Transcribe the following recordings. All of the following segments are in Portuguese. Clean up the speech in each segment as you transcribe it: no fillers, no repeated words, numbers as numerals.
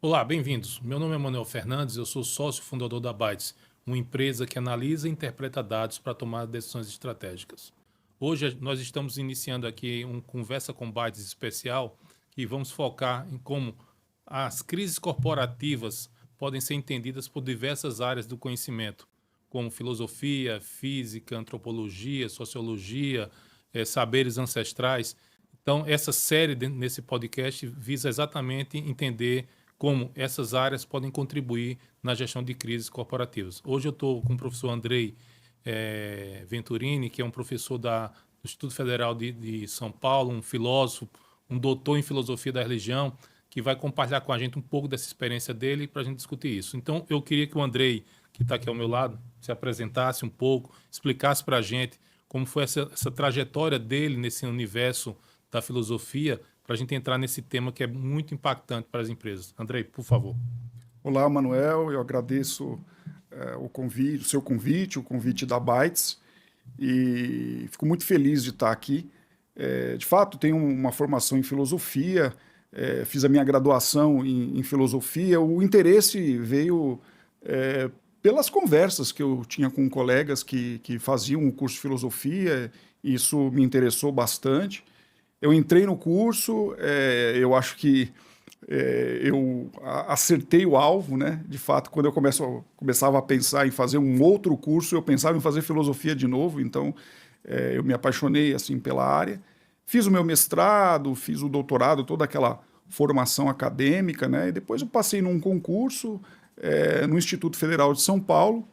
Olá, bem-vindos. Meu nome é Manuel Fernandes, eu sou sócio fundador da Bytes, uma empresa que analisa e interpreta dados para tomar decisões estratégicas. Hoje nós estamos iniciando aqui um Conversa com Bytes especial e vamos focar em como as crises corporativas podem ser entendidas por diversas áreas do conhecimento, como filosofia, física, antropologia, sociologia, saberes ancestrais. Então, essa série nesse podcast visa exatamente entender como essas áreas podem contribuir na gestão de crises corporativas. Hoje eu estou com o professor Andrei Venturini, que é um professor do Instituto Federal de São Paulo, um filósofo, um doutor em filosofia da religião, que vai compartilhar com a gente um pouco dessa experiência dele para a gente discutir isso. Então, eu queria que o Andrei, que está aqui ao meu lado, se apresentasse um pouco, explicasse para a gente como foi essa trajetória dele nesse universo da filosofia, para a gente entrar nesse tema que é muito impactante para as empresas. Andrei, por favor. Olá, Manuel, eu agradeço o seu convite, o convite da Bytes, e fico muito feliz de estar aqui. De fato, tenho uma formação em filosofia, fiz a minha graduação em filosofia. O interesse veio pelas conversas que eu tinha com colegas que faziam o curso de filosofia, e isso me interessou bastante. Eu entrei no curso, eu acho que eu acertei o alvo, né? De fato, quando eu começava a pensar em fazer um outro curso, eu pensava em fazer filosofia de novo, então eu me apaixonei assim pela área. Fiz o meu mestrado, fiz o doutorado, toda aquela formação acadêmica, né? E depois eu passei num concurso no Instituto Federal de São Paulo.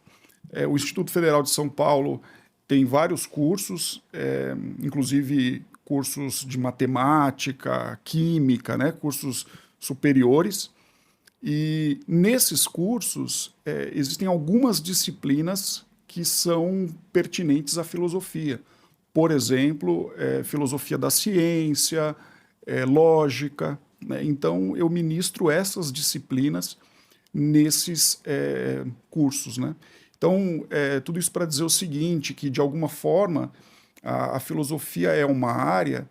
O Instituto Federal de São Paulo tem vários cursos, inclusive cursos de matemática, química, né? Cursos superiores. E nesses cursos existem algumas disciplinas que são pertinentes à filosofia. Por exemplo, filosofia da ciência, lógica, né? Então eu ministro essas disciplinas nesses cursos, né? Então, tudo isso para dizer o seguinte, que de alguma forma a filosofia é uma área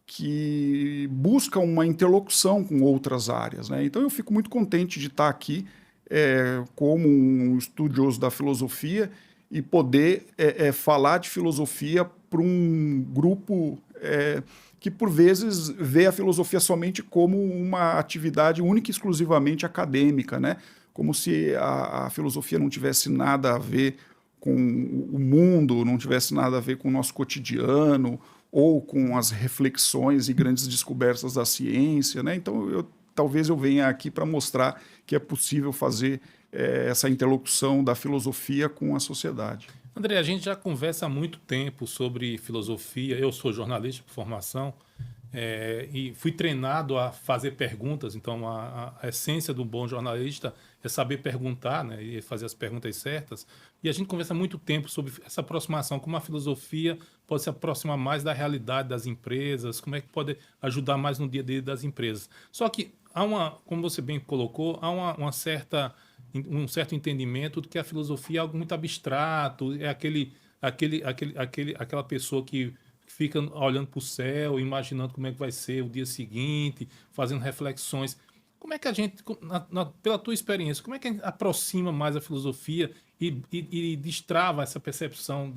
que busca uma interlocução com outras áreas, né? Então eu fico muito contente de estar aqui como um estudioso da filosofia e poder falar de filosofia para um grupo que por vezes vê a filosofia somente como uma atividade única e exclusivamente acadêmica, né? Como se a filosofia não tivesse nada a ver com o mundo, não tivesse nada a ver com o nosso cotidiano ou com as reflexões e grandes descobertas da ciência, né? Então, talvez eu venha aqui para mostrar que é possível fazer essa interlocução da filosofia com a sociedade. André, a gente já conversa há muito tempo sobre filosofia. Eu sou jornalista por formação e fui treinado a fazer perguntas. Então, a essência do bom jornalista é saber perguntar, né, e fazer as perguntas certas. E a gente conversa há muito tempo sobre essa aproximação, como a filosofia pode se aproximar mais da realidade das empresas, como é que pode ajudar mais no dia a dia das empresas. Só que como você bem colocou, há um certo entendimento de que a filosofia é algo muito abstrato, é aquela pessoa que fica olhando para o céu, imaginando como é que vai ser o dia seguinte, fazendo reflexões. Como é que a gente, pela tua experiência, como é que a gente aproxima mais a filosofia e destrava essa percepção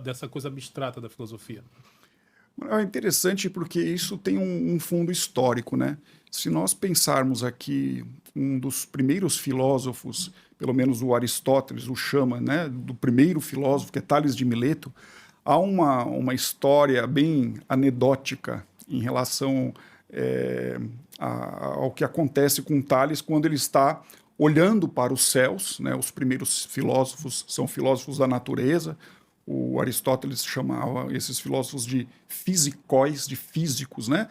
dessa coisa abstrata da filosofia? É interessante porque isso tem um fundo histórico, né? Se nós pensarmos aqui, um dos primeiros filósofos, pelo menos o Aristóteles o chama, né, do primeiro filósofo, que é Tales de Mileto, há uma história bem anedótica em relação ao que acontece com Tales quando ele está olhando para os céus, né? Os primeiros filósofos são filósofos da natureza. O Aristóteles chamava esses filósofos de fisicóis, de físicos, né?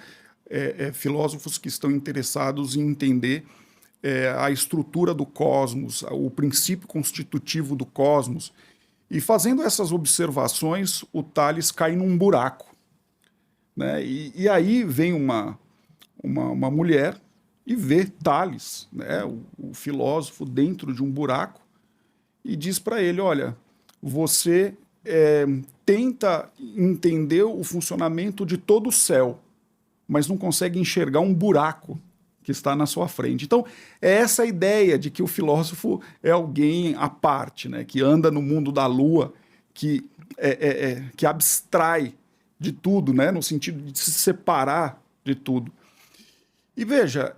Filósofos que estão interessados em entender a estrutura do cosmos, o princípio constitutivo do cosmos. E fazendo essas observações, o Tales cai num buraco, né? E aí vem uma mulher e vê Tales, né, o filósofo, dentro de um buraco e diz para ele, olha, você tenta entender o funcionamento de todo o céu, mas não consegue enxergar um buraco que está na sua frente. Então, é essa ideia de que o filósofo é alguém à parte, né, que anda no mundo da lua, que, que abstrai de tudo, né, no sentido de se separar de tudo. E veja,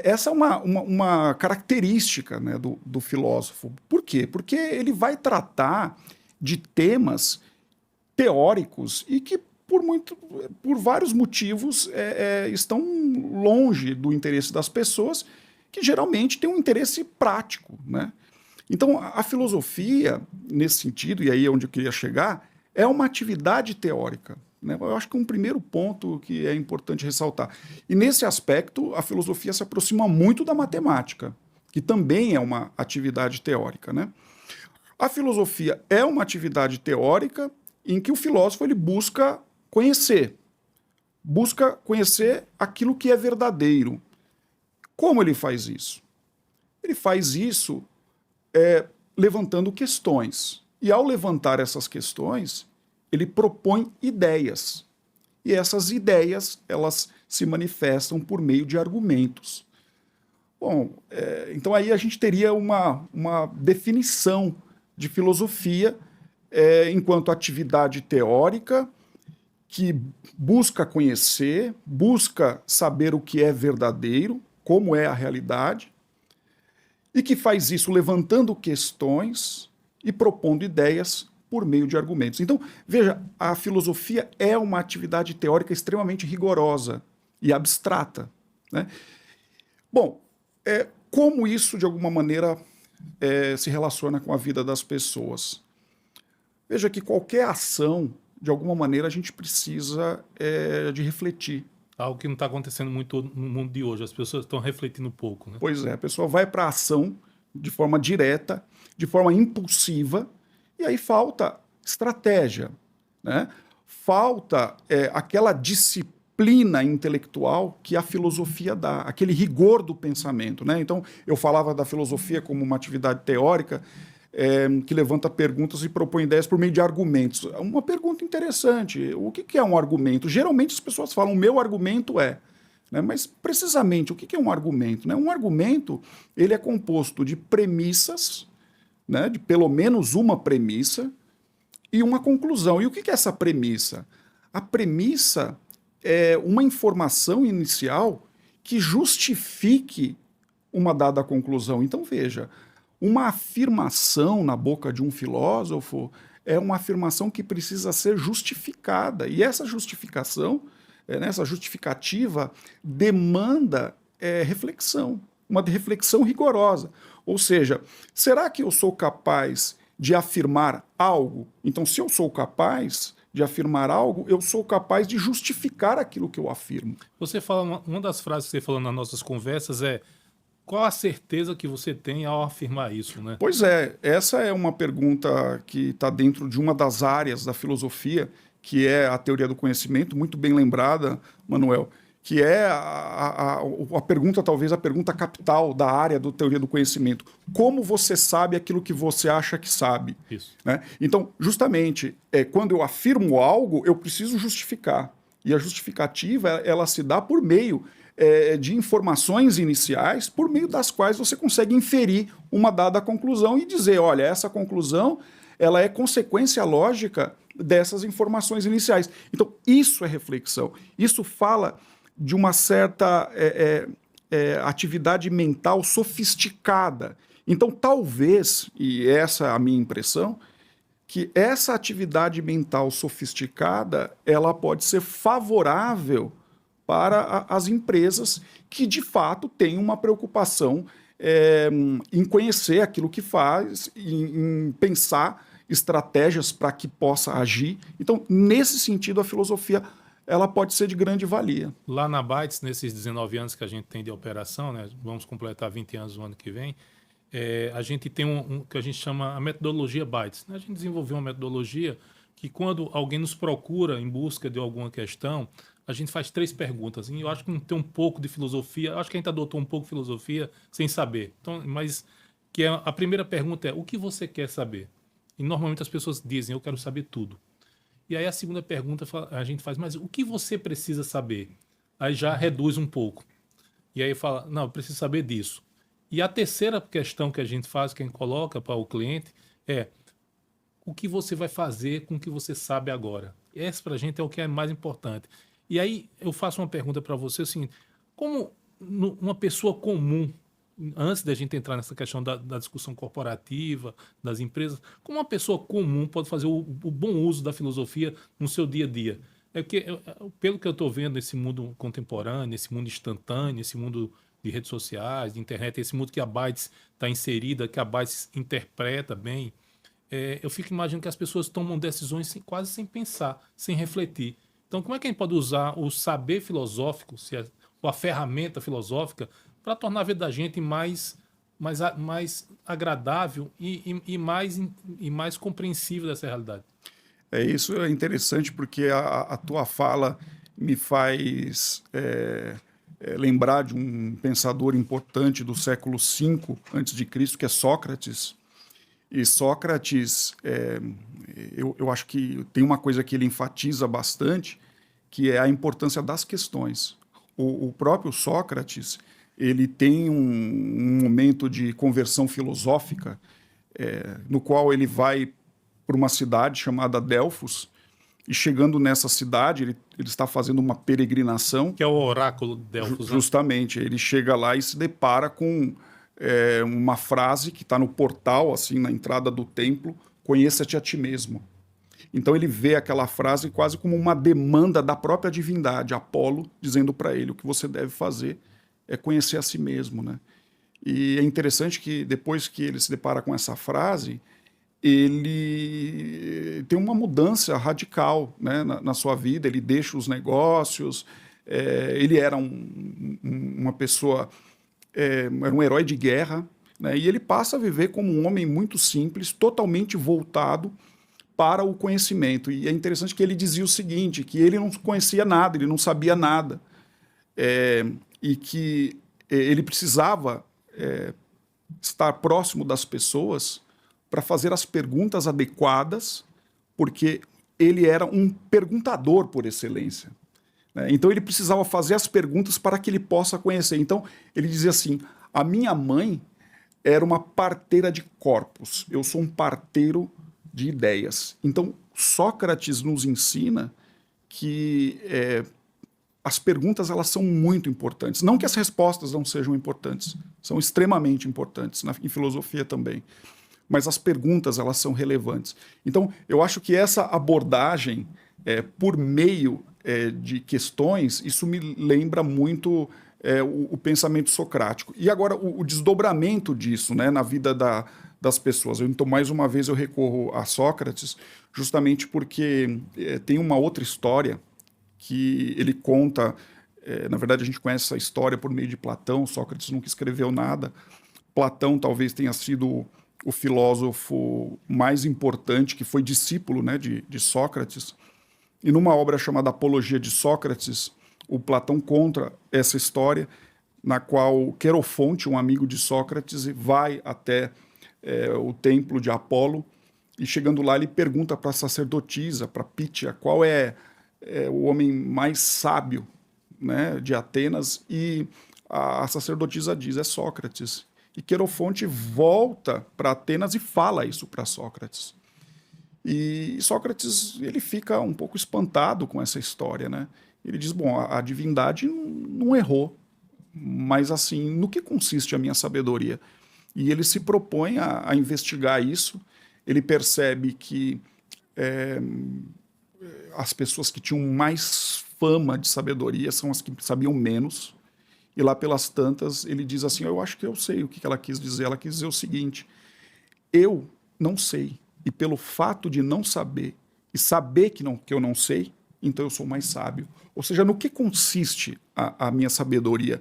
essa é uma característica, né, do filósofo. Por quê? Porque ele vai tratar de temas teóricos e que, por vários motivos, estão longe do interesse das pessoas, que geralmente têm um interesse prático, né? Então, a filosofia, nesse sentido, e aí é onde eu queria chegar, é uma atividade teórica, né? Eu acho que um primeiro ponto que é importante ressaltar. E nesse aspecto, a filosofia se aproxima muito da matemática, que também é uma atividade teórica, né? A filosofia é uma atividade teórica em que o filósofo ele busca conhecer aquilo que é verdadeiro. Como ele faz isso? Ele faz isso levantando questões. E ao levantar essas questões, ele propõe ideias. E essas ideias, elas se manifestam por meio de argumentos. Bom, então aí a gente teria uma definição de filosofia enquanto atividade teórica que busca conhecer, busca saber o que é verdadeiro, como é a realidade, e que faz isso levantando questões e propondo ideias por meio de argumentos. Então, veja, a filosofia é uma atividade teórica extremamente rigorosa e abstrata, né? Bom, como isso, de alguma maneira, se relaciona com a vida das pessoas? Veja que qualquer ação, de alguma maneira, a gente precisa de refletir. Algo que não está acontecendo muito no mundo de hoje. As pessoas estão refletindo pouco, né? Pois é, a pessoa vai para a ação de forma direta, de forma impulsiva, e aí falta estratégia, né? Falta aquela disciplina intelectual que a filosofia dá, aquele rigor do pensamento, né? Então, eu falava da filosofia como uma atividade teórica, que levanta perguntas e propõe ideias por meio de argumentos. Uma pergunta interessante, o que é um argumento? Geralmente as pessoas falam, o meu argumento é... Né? Mas, precisamente, o que é um argumento? Né? Um argumento ele é composto de premissas, né? De pelo menos uma premissa e uma conclusão. E o que é essa premissa? A premissa é uma informação inicial que justifique uma dada conclusão. Então, veja, uma afirmação na boca de um filósofo é uma afirmação que precisa ser justificada. E essa justificação, essa justificativa, demanda reflexão, uma reflexão rigorosa. Ou seja, será que eu sou capaz de afirmar algo? Então, se eu sou capaz de afirmar algo, eu sou capaz de justificar aquilo que eu afirmo. Você fala, uma das frases que você falou nas nossas conversas é: qual a certeza que você tem ao afirmar isso, né? Pois é, essa é uma pergunta que está dentro de uma das áreas da filosofia, que é a teoria do conhecimento, muito bem lembrada, Manuel, que é a pergunta, talvez a pergunta capital da área da teoria do conhecimento. Como você sabe aquilo que você acha que sabe? Isso. Né? Então, justamente, quando eu afirmo algo, eu preciso justificar. E a justificativa, ela se dá por meio de informações iniciais, por meio das quais você consegue inferir uma dada conclusão e dizer, olha, essa conclusão ela é consequência lógica dessas informações iniciais. Então, isso é reflexão. Isso fala de uma certa atividade mental sofisticada. Então, talvez, e essa é a minha impressão, que essa atividade mental sofisticada ela pode ser favorável para as empresas que, de fato, têm uma preocupação em conhecer aquilo que faz, em pensar estratégias para que possa agir. Então, nesse sentido, a filosofia ela pode ser de grande valia. Lá na Bytes, nesses 19 anos que a gente tem de operação, né, vamos completar 20 anos no ano que vem, a gente tem um que a gente chama a metodologia Bytes. A gente desenvolveu uma metodologia que, quando alguém nos procura em busca de alguma questão, a gente faz 3 perguntas. E eu acho que tem um pouco de filosofia, eu acho que a gente adotou um pouco de filosofia sem saber. Então, mas que a primeira pergunta é: o que você quer saber? E normalmente as pessoas dizem: eu quero saber tudo. E aí a segunda pergunta a gente faz: mas o que você precisa saber? Aí já reduz um pouco. e aí fala, não, eu preciso saber disso. E a terceira questão que a gente faz, que a gente coloca para o cliente, é o que você vai fazer com o que você sabe agora. Esse para a gente é o que é mais importante. E aí eu faço uma pergunta para você, assim, como uma pessoa comum, antes da gente entrar nessa questão da discussão corporativa, das empresas, como uma pessoa comum pode fazer o bom uso da filosofia no seu dia a dia? É que, pelo que eu estou vendo nesse mundo contemporâneo, nesse mundo instantâneo, esse mundo de redes sociais, de internet, esse mundo que a Bytes está inserida, que a Bytes interpreta bem, eu fico imaginando que as pessoas tomam decisões quase sem pensar, sem refletir. Então, como é que a gente pode usar o saber filosófico, ou a ferramenta filosófica, para tornar a vida da gente mais agradável e mais compreensível dessa realidade? Isso é interessante porque a tua fala me faz lembrar de um pensador importante do século V a.C., que é Sócrates. E Sócrates, eu acho que tem uma coisa que ele enfatiza bastante, que é a importância das questões. O próprio Sócrates, ele tem um momento de conversão filosófica, no qual ele vai para uma cidade chamada Delfos, e chegando nessa cidade, ele está fazendo uma peregrinação. Que é o oráculo de Delfos. Justamente, ele chega lá e se depara com uma frase que está no portal, assim, na entrada do templo: conheça-te a ti mesmo. Então ele vê aquela frase quase como uma demanda da própria divindade, Apolo, dizendo para ele: o que você deve fazer é conhecer a si mesmo, né? E é interessante que depois que ele se depara com essa frase, ele tem uma mudança radical, né, na sua vida. Ele deixa os negócios, ele era uma pessoa, era um herói de guerra, né, e ele passa a viver como um homem muito simples, totalmente voltado para o conhecimento. E é interessante que ele dizia o seguinte, que ele não conhecia nada, ele não sabia nada, e que ele precisava estar próximo das pessoas para fazer as perguntas adequadas, porque ele era um perguntador por excelência, né? Então ele precisava fazer as perguntas para que ele possa conhecer. Então ele dizia assim: a minha mãe era uma parteira de corpos, eu sou um parteiro de ideias. Então Sócrates nos ensina que as perguntas, elas são muito importantes. Não que as respostas não sejam importantes, são extremamente importantes, em filosofia também. Mas as perguntas, elas são relevantes. Então, eu acho que essa abordagem, por meio de questões, isso me lembra muito o pensamento socrático. E agora, o desdobramento disso, né, na vida das pessoas. Então, mais uma vez, eu recorro a Sócrates, justamente porque tem uma outra história que ele conta. Na verdade, a gente conhece essa história por meio de Platão. Sócrates nunca escreveu nada. Platão talvez tenha sido o filósofo mais importante, que foi discípulo, né, de Sócrates. E numa obra chamada Apologia de Sócrates, o Platão conta essa história, na qual Querofonte, um amigo de Sócrates, vai até o templo de Apolo, e chegando lá ele pergunta para a sacerdotisa, para Pítia, qual é o homem mais sábio, né, de Atenas, e a sacerdotisa diz: é Sócrates. E Querofonte volta para Atenas e fala isso para Sócrates. E Sócrates, ele fica um pouco espantado com essa história, né? Ele diz: bom, a divindade não errou, mas assim, no que consiste a minha sabedoria? E ele se propõe a investigar isso. Ele percebe que as pessoas que tinham mais fama de sabedoria são as que sabiam menos. E lá pelas tantas, ele diz assim: eu acho que eu sei o que ela quis dizer. Ela quis dizer o seguinte: eu não sei, e pelo fato de não saber, e saber que eu não sei, então eu sou mais sábio. Ou seja, no que consiste a minha sabedoria?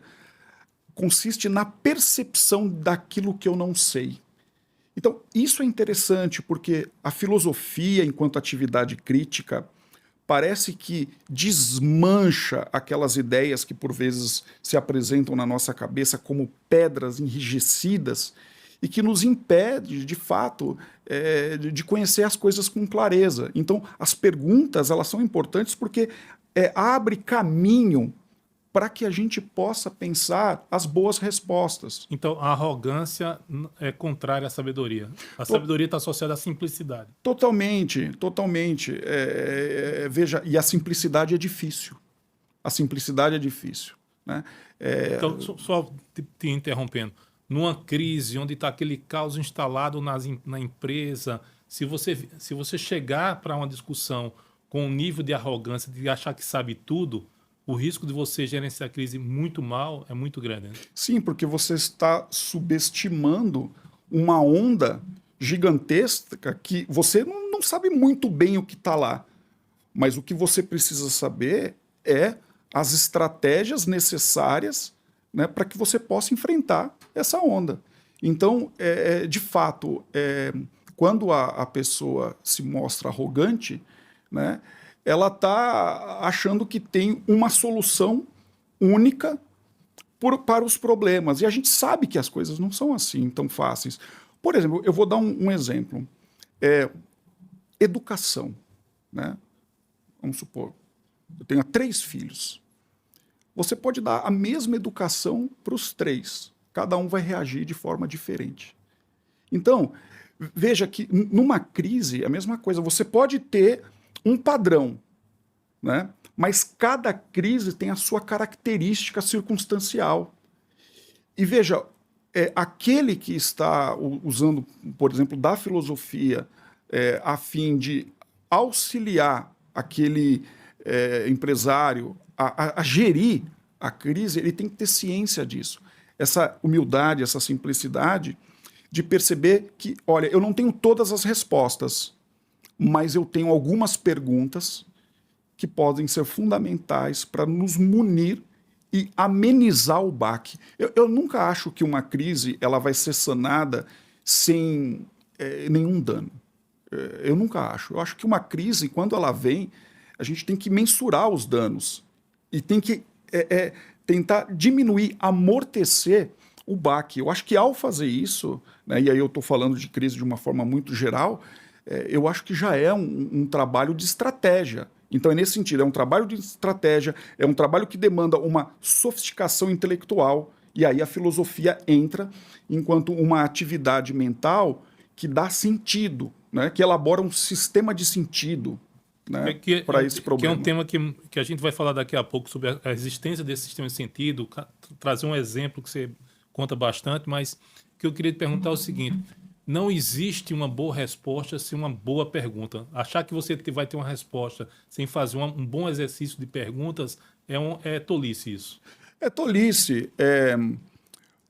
Consiste na percepção daquilo que eu não sei. Então, isso é interessante, porque a filosofia, enquanto atividade crítica, parece que desmancha aquelas ideias que por vezes se apresentam na nossa cabeça como pedras enrijecidas e que nos impede, de fato, de conhecer as coisas com clareza. Então, as perguntas, elas são importantes porque abre caminho para que a gente possa pensar as boas respostas. Então, a arrogância é contrária à sabedoria. A sabedoria está associada à simplicidade. Totalmente, totalmente. Veja, e a simplicidade é difícil. A simplicidade é difícil, né? Então, só te interrompendo. Numa crise onde está aquele caos instalado na empresa, se você chegar para uma discussão com um nível de arrogância, de achar que sabe tudo, o risco de você gerenciar a crise muito mal é muito grande. Né? Sim, porque você está subestimando uma onda gigantesca que você não sabe muito bem o que está lá. Mas o que você precisa saber é as estratégias necessárias, né, para que você possa enfrentar essa onda. Então, de fato, quando a pessoa se mostra arrogante, né, ela está achando que tem uma solução única para os problemas. E a gente sabe que as coisas não são assim tão fáceis. Por exemplo, eu vou dar um exemplo. Educação. Né? Vamos supor, eu tenho 3 filhos. Você pode dar a mesma educação para os 3. Cada um vai reagir de forma diferente. Então, veja que numa crise é a mesma coisa. Você pode ter um padrão, né? Mas cada crise tem a sua característica circunstancial. E veja, aquele que está usando, por exemplo, da filosofia a fim de auxiliar aquele empresário a gerir a crise, ele tem que ter ciência disso. Essa humildade, essa simplicidade de perceber que, olha, eu não tenho todas as respostas, mas eu tenho algumas perguntas que podem ser fundamentais para nos munir e amenizar o baque. Eu nunca acho que uma crise ela vai ser sanada sem nenhum dano. Eu nunca acho. Eu acho que uma crise, quando ela vem, a gente tem que mensurar os danos e tem que tentar diminuir, amortecer o baque. Eu acho que ao fazer isso, né, e aí eu estou falando de crise de uma forma muito geral, eu acho que já é um trabalho de estratégia. Então é nesse sentido, é um trabalho de estratégia, é um trabalho que demanda uma sofisticação intelectual, e aí a filosofia entra enquanto uma atividade mental que dá sentido, né, que elabora um sistema de sentido, né, para esse problema. Que é um tema que a gente vai falar daqui a pouco sobre a existência desse sistema de sentido, trazer um exemplo que você conta bastante, mas o que eu queria te perguntar é o seguinte: não existe uma boa resposta sem uma boa pergunta. Achar que você vai ter uma resposta sem fazer um bom exercício de perguntas é tolice isso. É tolice.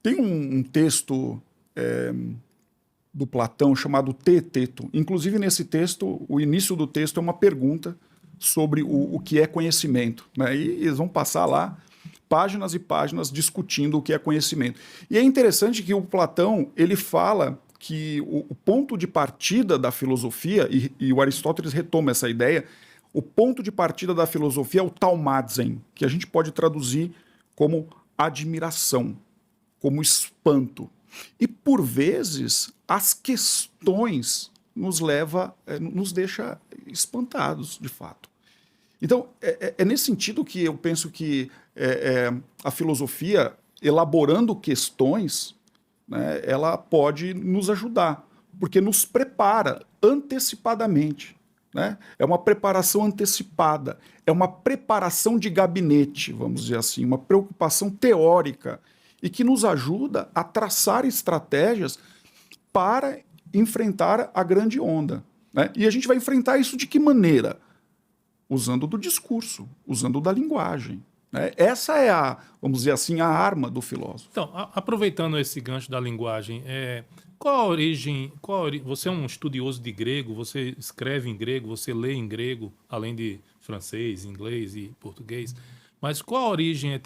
Tem um texto do Platão chamado Teeteto. Inclusive, nesse texto, o início do texto é uma pergunta sobre o que é conhecimento. Né? E eles vão passar lá páginas e páginas discutindo o que é conhecimento. E é interessante que o Platão ele fala que o ponto de partida da filosofia, e o Aristóteles retoma essa ideia, o ponto de partida da filosofia é o taumatzen, que a gente pode traduzir como admiração, como espanto. E, por vezes, as questões nos deixa espantados, de fato. Então, é nesse sentido que eu penso que a filosofia, elaborando questões, né, ela pode nos ajudar, porque nos prepara antecipadamente. Né? É uma preparação antecipada, é uma preparação de gabinete, vamos dizer assim, uma preocupação teórica, e que nos ajuda a traçar estratégias para enfrentar a grande onda. Né? E a gente vai enfrentar isso de que maneira? Usando do discurso, usando da linguagem. Né? Essa é vamos dizer assim, a arma do filósofo. Então, aproveitando esse gancho da linguagem, qual a origem? Você é um estudioso de grego, você escreve em grego, você lê em grego, além de francês, inglês e português. Mas qual a origem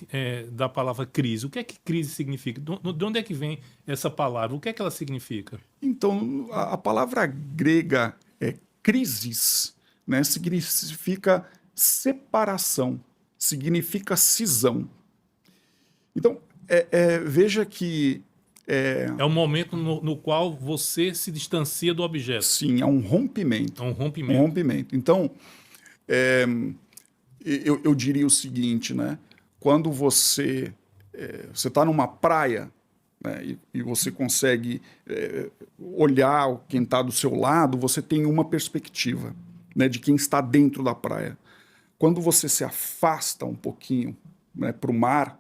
da palavra crise? O que é que crise significa? De onde é que vem essa palavra? O que é que ela significa? Então, a palavra grega é crisis, né, significa separação, significa cisão. Então, veja que... É um momento no qual você se distancia do objeto. Sim, é um rompimento. É um rompimento. Um rompimento. Então, eu diria o seguinte, né? quando você está numa praia, né, e você consegue olhar quem está do seu lado, você tem uma perspectiva, né, de quem está dentro da praia. Quando você se afasta um pouquinho, né, para o mar,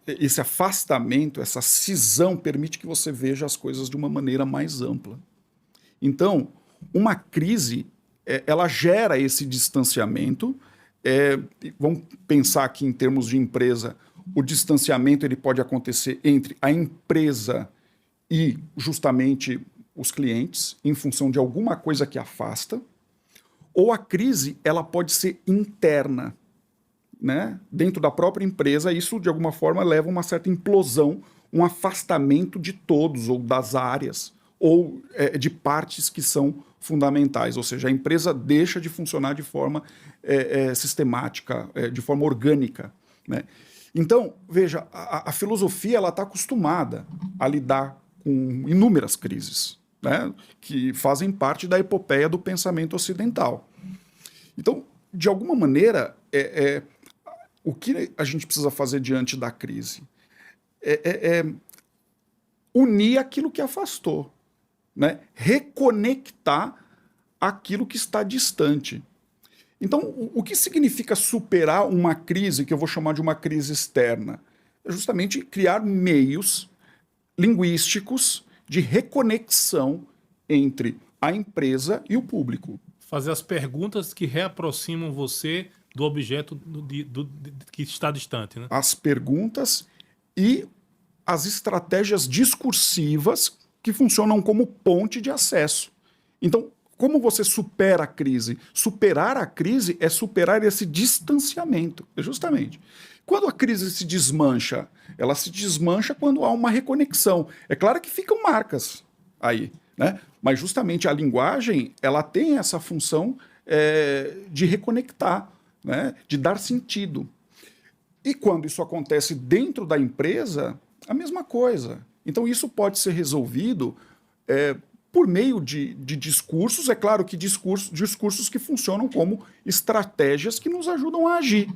esse afastamento, essa cisão permite que você veja as coisas de uma maneira mais ampla. Então, uma crise, ela gera esse distanciamento. Vamos pensar aqui em termos de empresa, o distanciamento ele pode acontecer entre a empresa e justamente os clientes, em função de alguma coisa que afasta, ou a crise ela pode ser interna, né? Dentro da própria empresa, isso de alguma forma leva a uma certa implosão, um afastamento de todos, ou das áreas, ou de partes que são fundamentais, ou seja, a empresa deixa de funcionar de forma sistemática, de forma orgânica, né? Então, veja, a filosofia ela está acostumada a lidar com inúmeras crises, né, que fazem parte da epopeia do pensamento ocidental. Então, de alguma maneira, o que a gente precisa fazer diante da crise é unir aquilo que afastou, né, reconectar aquilo que está distante. Então, o que significa superar uma crise, que eu vou chamar de uma crise externa? É justamente criar meios linguísticos de reconexão entre a empresa e o público. Fazer as perguntas que reaproximam você do objeto que está distante, né? As perguntas e as estratégias discursivas que funcionam como ponte de acesso. Então, como você supera a crise? Superar a crise é superar esse distanciamento, justamente. Quando a crise se desmancha, ela se desmancha quando há uma reconexão. É claro que ficam marcas aí, né? Mas justamente a linguagem ela tem essa função de reconectar, né? De dar sentido. E quando isso acontece dentro da empresa, a mesma coisa. Então isso pode ser resolvido por meio de discursos, é claro que discursos que funcionam como estratégias que nos ajudam a agir,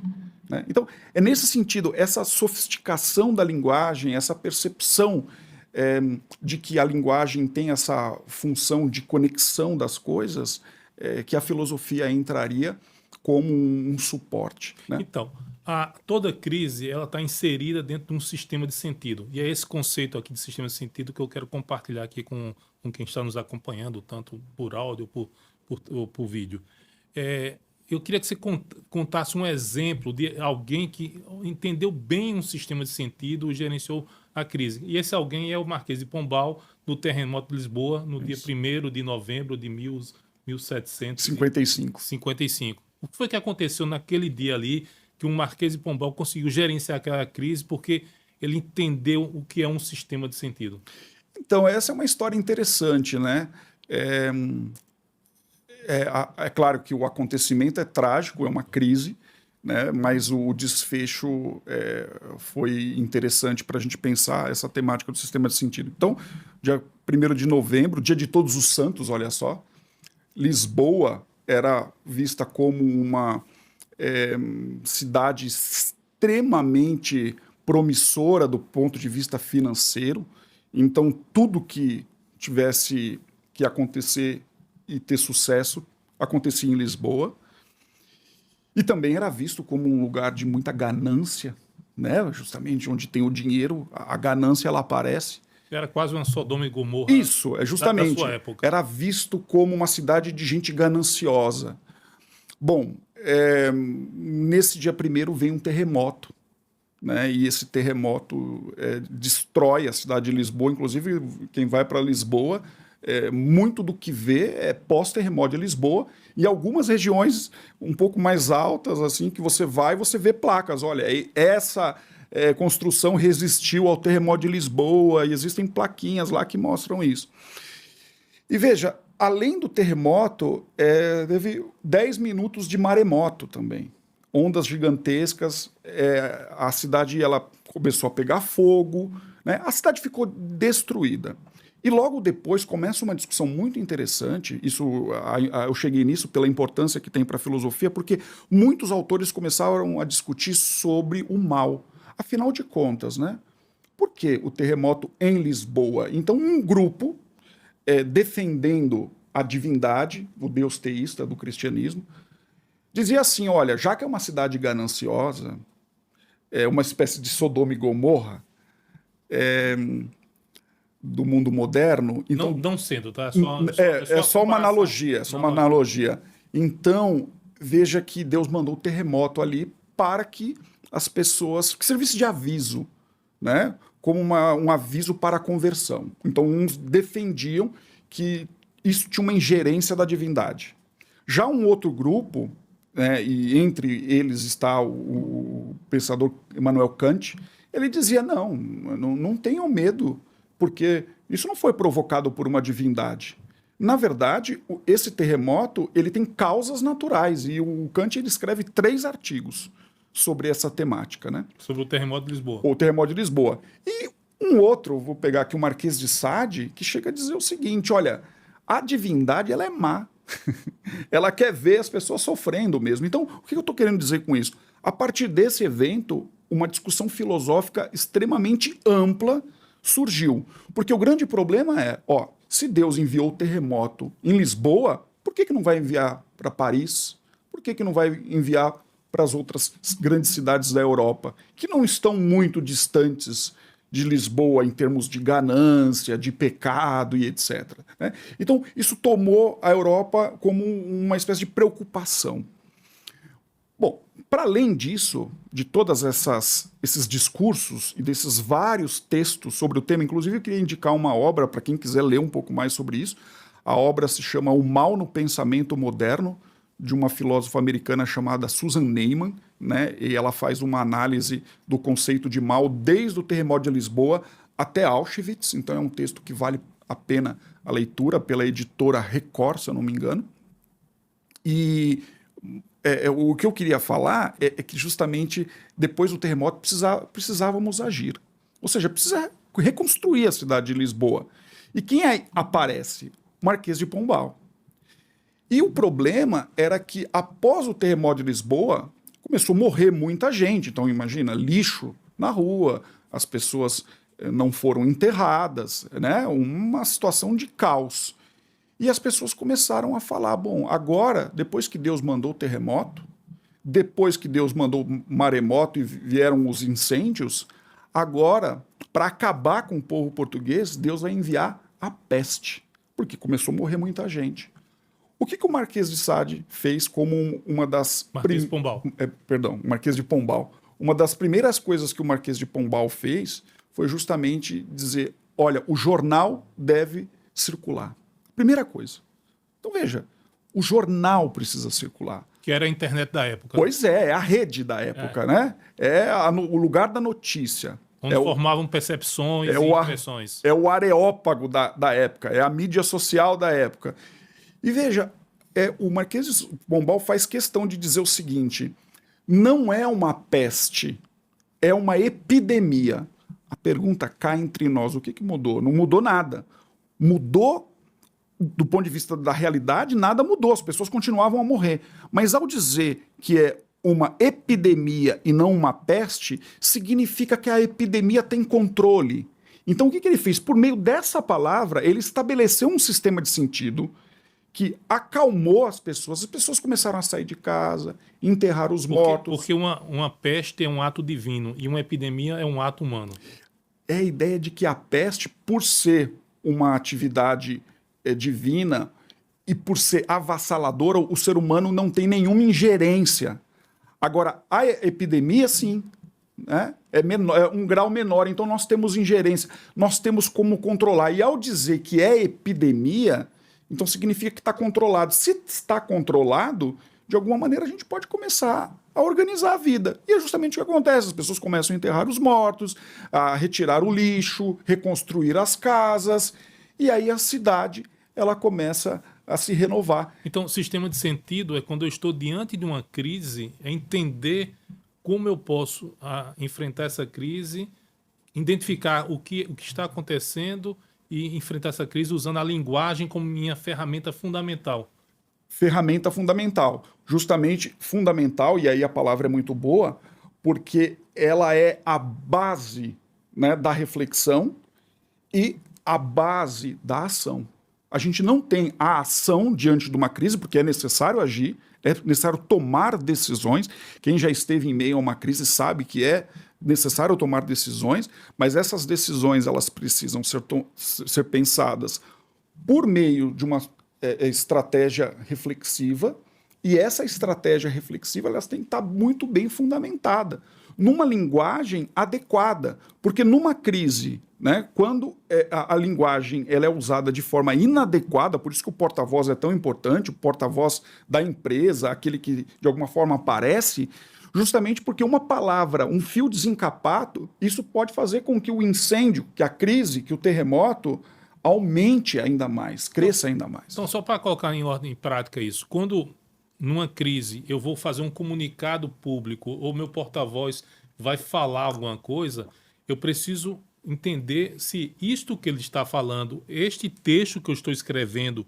né? Então, é nesse sentido, essa sofisticação da linguagem, essa percepção de que a linguagem tem essa função de conexão das coisas, que a filosofia entraria como um suporte, né? Então, toda crise ela está inserida dentro de um sistema de sentido. E é esse conceito aqui de sistema de sentido que eu quero compartilhar aqui com quem está nos acompanhando, tanto por áudio ou por vídeo. Eu queria que você contasse um exemplo de alguém que entendeu bem um sistema de sentido e gerenciou a crise. E esse alguém é o Marquês de Pombal, no terremoto de Lisboa, no dia 1º de novembro de 1755. O que foi que aconteceu naquele dia ali que o Marquês de Pombal conseguiu gerenciar aquela crise porque ele entendeu o que é um sistema de sentido? Então, essa é uma história interessante, né? É claro que o acontecimento é trágico, é uma crise, né? Mas o desfecho foi interessante para a gente pensar essa temática do sistema de sentido. Então, dia 1º de novembro, dia de Todos os Santos, olha só, Lisboa era vista como uma cidade extremamente promissora do ponto de vista financeiro. Então, tudo que tivesse que acontecer e ter sucesso acontecia em Lisboa. E também era visto como um lugar de muita ganância, né? Justamente onde tem o dinheiro, a ganância ela aparece. Era quase uma Sodoma e Gomorra. Isso, justamente. Da sua época. Era visto como uma cidade de gente gananciosa. Bom, nesse dia 1º vem um terremoto, né? E esse terremoto destrói a cidade de Lisboa. Inclusive, quem vai para Lisboa, muito do que vê é pós-terremoto de Lisboa. E algumas regiões um pouco mais altas, assim, que você vai, você vê placas. Olha, essa construção resistiu ao terremoto de Lisboa, e existem plaquinhas lá que mostram isso. E veja, além do terremoto, teve 10 minutos de maremoto também. Ondas gigantescas, a cidade ela começou a pegar fogo, né? A cidade ficou destruída. E logo depois começa uma discussão muito interessante, eu cheguei nisso pela importância que tem para a filosofia, porque muitos autores começaram a discutir sobre o mal. Afinal de contas, né? Por que o terremoto em Lisboa? Então, um grupo defendendo a divindade, o Deus teísta do cristianismo, dizia assim, olha, já que é uma cidade gananciosa, é uma espécie de Sodoma e Gomorra, do mundo moderno. Então, não sendo, tá? É só uma analogia, é só uma analogia. Então, veja que Deus mandou o terremoto ali para que as pessoas, que servisse de aviso, né? Como um aviso para a conversão. Então, uns defendiam que isso tinha uma ingerência da divindade. Já um outro grupo, né, e entre eles está o pensador Immanuel Kant, ele dizia, não tenham medo, porque isso não foi provocado por uma divindade. Na verdade, esse terremoto ele tem causas naturais, e o Kant ele escreve 3 artigos sobre essa temática. Né? Sobre o terremoto de Lisboa. O terremoto de Lisboa. E um outro, vou pegar aqui o Marquês de Sade, que chega a dizer o seguinte, olha, a divindade ela é má. Ela quer ver as pessoas sofrendo mesmo. Então, o que eu estou querendo dizer com isso? A partir desse evento, uma discussão filosófica extremamente ampla surgiu. Porque o grande problema é, se Deus enviou o terremoto em Lisboa, por que não vai enviar para Paris? Por que não vai enviar para as outras grandes cidades da Europa, que não estão muito distantes de Lisboa em termos de ganância, de pecado e etc. Né? Então, isso tomou a Europa como uma espécie de preocupação. Bom, para além disso, de todos esses discursos e desses vários textos sobre o tema, inclusive eu queria indicar uma obra para quem quiser ler um pouco mais sobre isso. A obra se chama O Mal no Pensamento Moderno, de uma filósofa americana chamada Susan Neiman, né? E ela faz uma análise do conceito de mal desde o terremoto de Lisboa até Auschwitz, então é um texto que vale a pena a leitura, pela editora Record, se eu não me engano. E o que eu queria falar é que justamente depois do terremoto precisávamos agir. Ou seja, precisa reconstruir a cidade de Lisboa. E quem aí aparece? Marquês de Pombal. E o problema era que, após o terremoto de Lisboa, começou a morrer muita gente. Então, imagina, lixo na rua, as pessoas não foram enterradas, né? Uma situação de caos. E as pessoas começaram a falar, bom, agora, depois que Deus mandou o terremoto, depois que Deus mandou o maremoto e vieram os incêndios, agora, para acabar com o povo português, Deus vai enviar a peste, porque começou a morrer muita gente. O que o Marquês de Sade fez como uma das... Marquês de Pombal. Marquês de Pombal. Uma das primeiras coisas que o Marquês de Pombal fez foi justamente dizer, olha, o jornal deve circular. Primeira coisa. Então, veja, o jornal precisa circular. Que era a internet da época. Pois é a rede da época, né? O lugar da notícia. Onde formavam percepções e impressões. É o areópago da época, é a mídia social da época. E veja, o Marquês de Pombal faz questão de dizer o seguinte, não é uma peste, é uma epidemia. A pergunta cá entre nós, o que mudou? Não mudou nada. Mudou, do ponto de vista da realidade, nada mudou, as pessoas continuavam a morrer. Mas ao dizer que é uma epidemia e não uma peste, significa que a epidemia tem controle. Então o que ele fez? Por meio dessa palavra, ele estabeleceu um sistema de sentido que acalmou as pessoas começaram a sair de casa, enterrar os mortos. Porque uma peste é um ato divino e uma epidemia é um ato humano. É a ideia de que a peste, por ser uma atividade divina e por ser avassaladora, o ser humano não tem nenhuma ingerência. Agora, a epidemia, sim, né? É um grau menor, então nós temos ingerência, nós temos como controlar. E ao dizer que é epidemia, então significa que está controlado. Se está controlado, de alguma maneira a gente pode começar a organizar a vida. E é justamente o que acontece. As pessoas começam a enterrar os mortos, a retirar o lixo, reconstruir as casas, e aí a cidade ela começa a se renovar. Então, sistema de sentido é quando eu estou diante de uma crise, é entender como eu posso enfrentar essa crise, identificar o que está acontecendo e enfrentar essa crise usando a linguagem como minha ferramenta fundamental. Ferramenta fundamental. Justamente fundamental, e aí a palavra é muito boa, porque ela é a base, né, da reflexão e a base da ação. A gente não tem a ação diante de uma crise, porque é necessário agir, é necessário tomar decisões. Quem já esteve em meio a uma crise sabe que é necessário tomar decisões, mas essas decisões elas precisam ser pensadas por meio de uma estratégia reflexiva, e essa estratégia reflexiva elas tem que estar muito bem fundamentada, numa linguagem adequada, porque numa crise, né, quando a linguagem ela é usada de forma inadequada, por isso que o porta-voz é tão importante, o porta-voz da empresa, aquele que de alguma forma aparece, justamente porque uma palavra, um fio desencapado, isso pode fazer com que o incêndio, que a crise, que o terremoto aumente ainda mais, cresça ainda mais. Então, só para colocar em ordem prática isso, quando numa crise eu vou fazer um comunicado público ou meu porta-voz vai falar alguma coisa, eu preciso entender se isto que ele está falando, este texto que eu estou escrevendo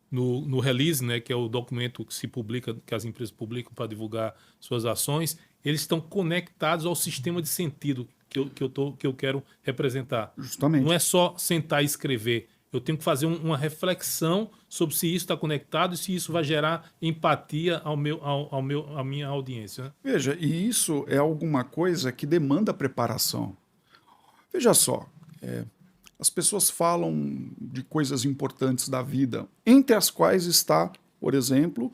no release, né, que é o documento que se publica, que as empresas publicam para divulgar suas ações, eles estão conectados ao sistema de sentido que eu quero representar. Justamente. Não é só sentar e escrever. Eu tenho que fazer uma reflexão sobre se isso está conectado e se isso vai gerar empatia à minha audiência. Né? Veja, e isso é alguma coisa que demanda preparação. Veja só, as pessoas falam de coisas importantes da vida, entre as quais está, por exemplo,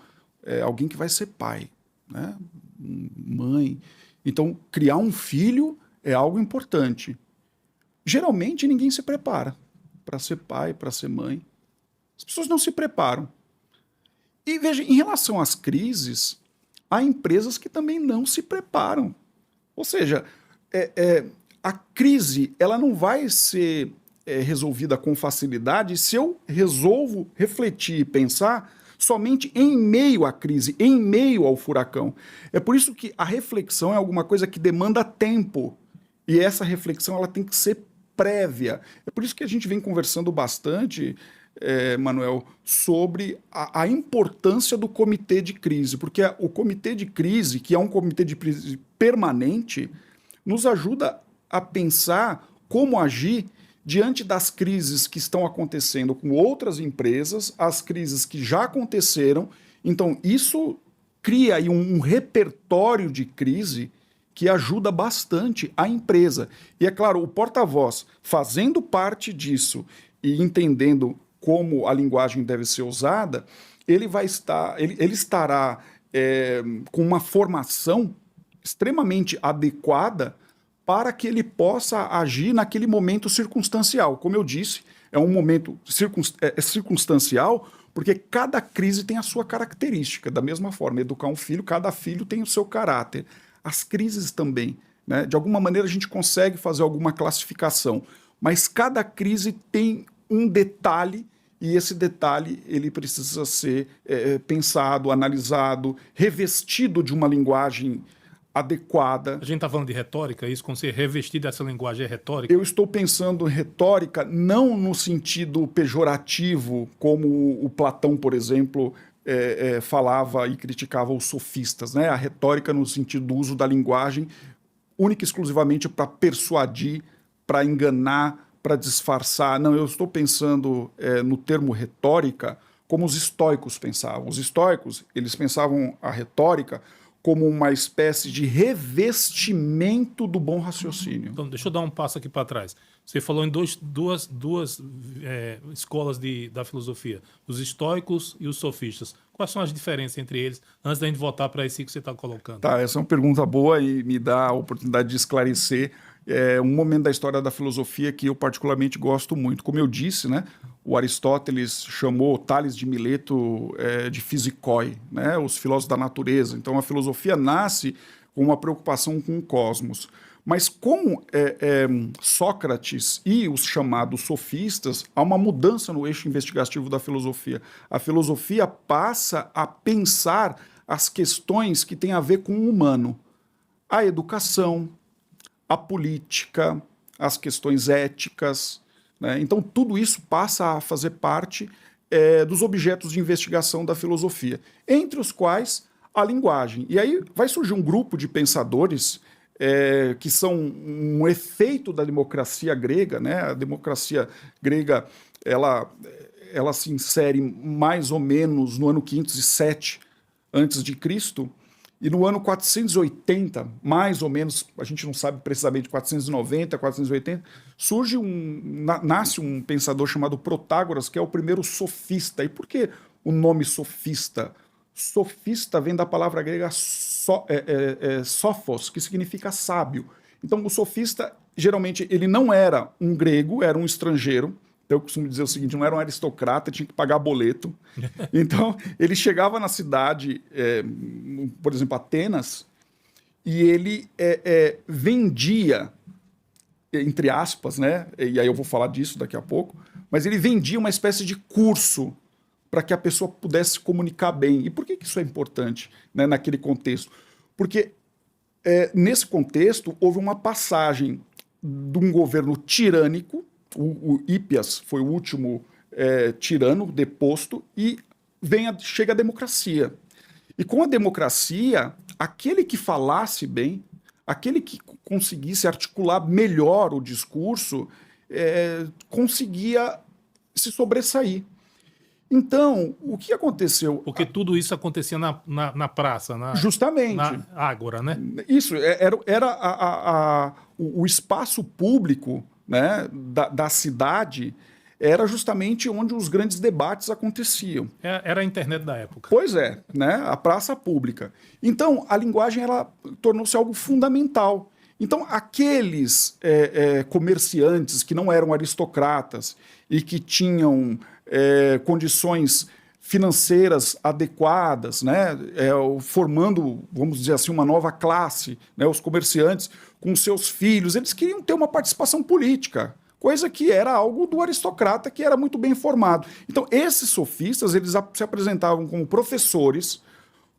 alguém que vai ser pai, né? Mãe. Então, criar um filho é algo importante. Geralmente, ninguém se prepara para ser pai, para ser mãe. As pessoas não se preparam. E veja, em relação às crises, há empresas que também não se preparam. Ou seja, a crise ela não vai ser resolvida com facilidade se eu resolvo refletir e pensar somente em meio à crise, em meio ao furacão. É por isso que a reflexão é alguma coisa que demanda tempo. E essa reflexão ela tem que ser prévia. É por isso que a gente vem conversando bastante, Manuel, sobre a importância do comitê de crise, porque o comitê de crise, que é um comitê de crise permanente, nos ajuda a pensar como agir diante das crises que estão acontecendo com outras empresas, as crises que já aconteceram. Então, isso cria aí um repertório de crise que ajuda bastante a empresa. E, é claro, o porta-voz, fazendo parte disso e entendendo como a linguagem deve ser usada, ele estará com uma formação extremamente adequada para que ele possa agir naquele momento circunstancial. Como eu disse, é um momento circunstancial, porque cada crise tem a sua característica. Da mesma forma, educar um filho, cada filho tem o seu caráter. As crises também, né? De alguma maneira a gente consegue fazer alguma classificação, mas cada crise tem um detalhe e esse detalhe ele precisa ser pensado, analisado, revestido de uma linguagem adequada. A gente está falando de retórica, isso com ser revestido dessa linguagem é retórica? Eu estou pensando em retórica não no sentido pejorativo, como o Platão, por exemplo, falava e criticava os sofistas, né? A retórica no sentido do uso da linguagem única e exclusivamente para persuadir, para enganar, para disfarçar. Não, eu estou pensando no termo retórica como os estoicos pensavam. Os estoicos, eles pensavam a retórica como uma espécie de revestimento do bom raciocínio. Então, deixa eu dar um passo aqui para trás. Você falou em duas escolas da filosofia, os estoicos e os sofistas. Quais são as diferenças entre eles, antes da gente voltar para esse que você está colocando? Tá, essa é uma pergunta boa e me dá a oportunidade de esclarecer um momento da história da filosofia que eu particularmente gosto muito. Como eu disse, né, o Aristóteles chamou Tales de Mileto de physikoi, né, os filósofos da natureza. Então a filosofia nasce com uma preocupação com o cosmos. Mas com Sócrates e os chamados sofistas, há uma mudança no eixo investigativo da filosofia. A filosofia passa a pensar as questões que têm a ver com o humano. A educação, a política, as questões éticas, né? Então, tudo isso passa a fazer parte dos objetos de investigação da filosofia, entre os quais a linguagem. E aí vai surgir um grupo de pensadores que são um efeito da democracia grega, né? A democracia grega, ela se insere mais ou menos no ano 507 antes de Cristo, e no ano 480, mais ou menos, a gente não sabe precisamente, 490, 480, nasce um pensador chamado Protágoras, que é o primeiro sofista. E por que o nome sofista? Sofista vem da palavra grega sophos, que significa sábio. Então, o sofista, geralmente, ele não era um grego, era um estrangeiro. Então, eu costumo dizer o seguinte, não era um aristocrata, tinha que pagar boleto. Então, ele chegava na cidade, por exemplo, Atenas, e ele vendia, entre aspas, né? E aí eu vou falar disso daqui a pouco, mas ele vendia uma espécie de curso para que a pessoa pudesse se comunicar bem. E por que isso é importante, né, naquele contexto? Porque nesse contexto houve uma passagem de um governo tirânico, o Hípias foi o último tirano deposto, e chega a democracia. E com a democracia, aquele que falasse bem, aquele que conseguisse articular melhor o discurso, conseguia se sobressair. Então, o que aconteceu? Porque tudo isso acontecia na praça, justamente. Na ágora, né? Isso, era o espaço público, né, da cidade, era justamente onde os grandes debates aconteciam. Era a internet da época. Pois é, né, a praça pública. Então, a linguagem ela tornou-se algo fundamental. Então, aqueles comerciantes que não eram aristocratas e que tinham condições financeiras adequadas, né, formando, vamos dizer assim, uma nova classe, né, os comerciantes com seus filhos, eles queriam ter uma participação política, coisa que era algo do aristocrata que era muito bem formado. Então, esses sofistas, eles se apresentavam como professores,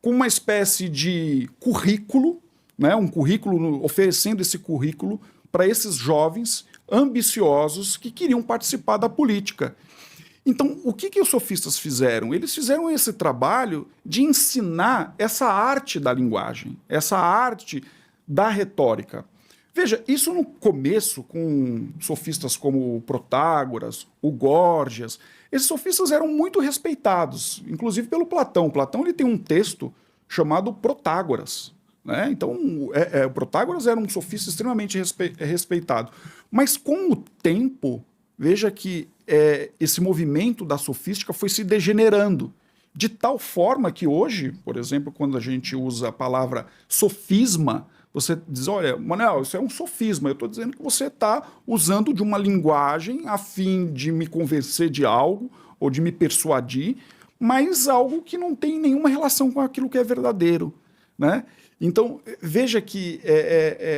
com uma espécie de currículo, né, um currículo, oferecendo esse currículo para esses jovens ambiciosos que queriam participar da política. Então, o que os sofistas fizeram? Eles fizeram esse trabalho de ensinar essa arte da linguagem, essa arte da retórica. Veja, isso no começo, com sofistas como o Protágoras, o Górgias, esses sofistas eram muito respeitados, inclusive pelo Platão. Platão ele tem um texto chamado Protágoras, né? Então, o Protágoras era um sofista extremamente respeitado. Mas com o tempo, veja que esse movimento da sofística foi se degenerando, de tal forma que hoje, por exemplo, quando a gente usa a palavra sofisma, você diz, olha, Manuel, isso é um sofisma, eu estou dizendo que você está usando de uma linguagem a fim de me convencer de algo ou de me persuadir, mas algo que não tem nenhuma relação com aquilo que é verdadeiro, né? Então, veja que